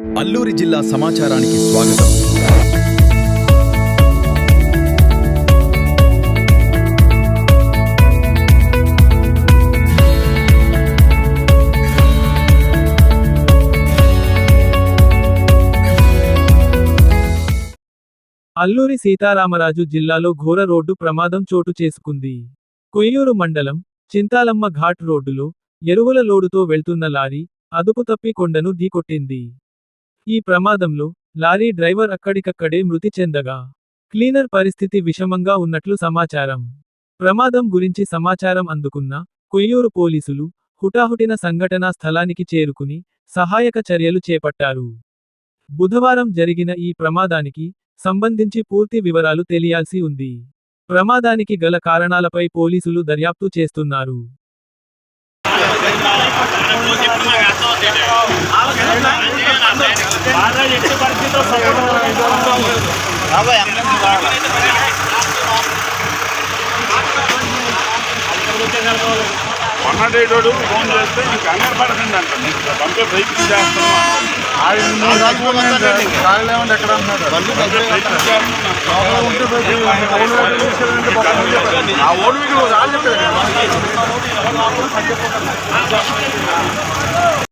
అల్లూరి జిల్లా సమాచారానికి స్వాగతం. అల్లూరి సీతారామరాజు జిల్లాలో ఘోర రోడ్డు ప్రమాదం చోటు చేసుకుంది. కొయ్యూరు మండలం చింతాలమ్మ ఘాట్ రోడ్డులో ఎరువుల లోడుతో వెళ్తున్న లారీ అదుపు తప్పి కొండను ఢీకొట్టింది. ఈ ప్రమాదంలో లారీ డ్రైవర్ అక్కడికక్కడే మృతి చెందగా క్లీనర్ పరిస్థితి విషమంగా ఉన్నట్లు సమాచారం. ప్రమాదం గురించి సమాచారం అందుకున్న కొయ్యూరు పోలీసులు హుటాహుటిన సంఘటనా స్థలానికి చేరుకుని సహాయక చర్యలు చేపట్టారు. బుధవారం జరిగిన ఈ ప్రమాదానికి సంబంధించి పూర్తి వివరాలు తెలియాల్సి ఉంది. ప్రమాదానికి గల కారణాలపై పోలీసులు దర్యాప్తు చేస్తున్నారు. మొన్నడేటోడు ఫోన్ చేస్తే ఇంకా కంగారు పడకండి అంట, పంపే ప్రయత్నం చేస్తున్నాం. ఆ ఓడి